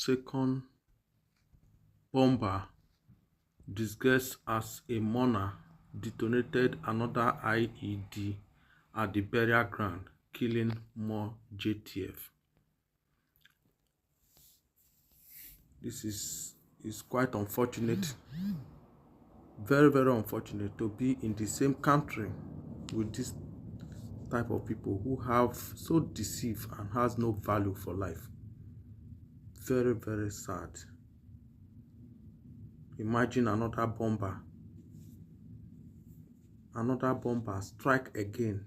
second bomber, disguised as a mourner, detonated another IED at the burial ground, killing more JTF. This is quite unfortunate, very unfortunate to be in the same country with this type of people who have so deceived and has no value for life. Very sad. Imagine another bomber strike again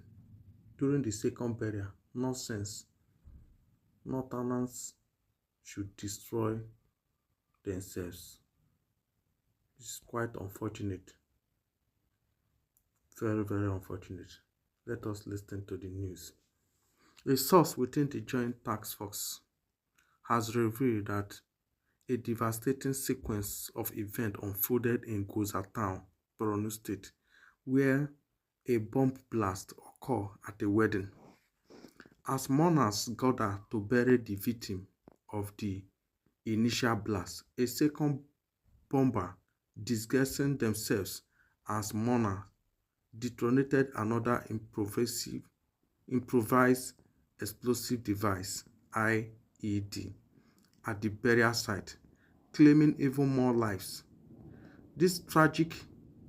during the second burial. Nonsense. Northerners should destroy themselves. It's quite unfortunate. Very unfortunate. Let us listen to the news. A source within the Joint Task Force has revealed that a devastating sequence of events unfolded in Goza town, Borno State, where a bomb blast occurred at a wedding. As mourners gather to bury the victim of the initial blast, a second bomber, disguising themselves as mourners, detonated another improvised explosive device, IED, at the burial site, claiming even more lives. This tragic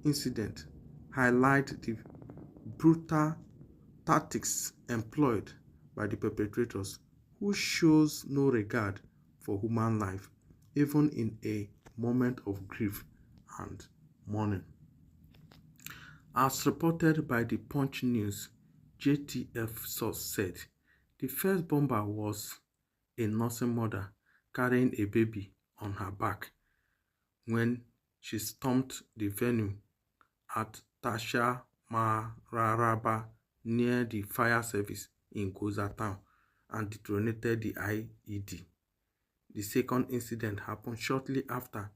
incident highlights the brutal tactics employed by the perpetrators, who shows no regard for human life, even in a moment of grief and mourning. As reported by the Punch News, JTF source said the first bomber was a nursing mother carrying a baby on her back when she stormed the venue at Tasha Mararaba near the fire service in Goza town and detonated the IED. The second incident happened shortly after,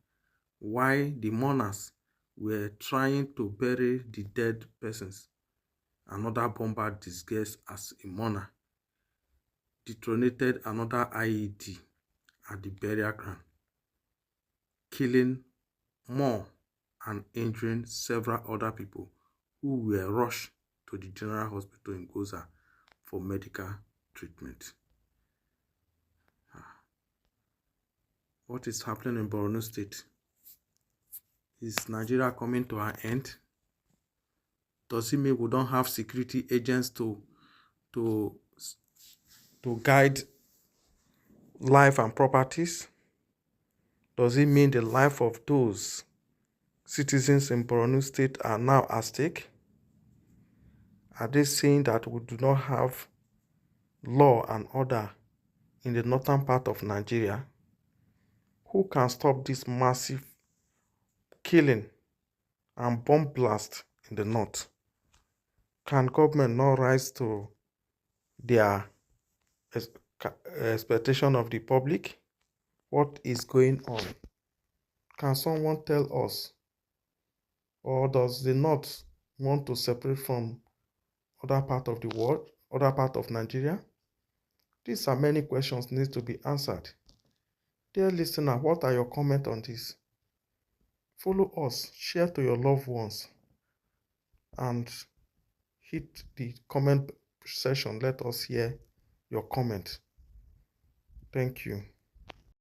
while the mourners were trying to bury the dead persons. Another bomber, disguised as a mourner, detonated another IED at the burial ground, killing more and injuring several other people who were rushed to the general hospital in Goza for medical treatment. What is happening in Borno State? Is Nigeria coming to an end? Does it mean we don't have security agents to guide life and properties? Does it mean the life of those citizens in Borno State are now at stake? Are they saying that we do not have law and order in the northern part of Nigeria? Who can stop this massive killing and bomb blast in the north? Can government not rise to their expectation of the public? What is going on? Can someone tell us? Or does the north want to separate from other part of the world, other part of Nigeria? These are many questions need to be answered. Dear listener, what are your comments on this? Follow us, share to your loved ones, and hit the comment section. Let us hear your comment. Thank you.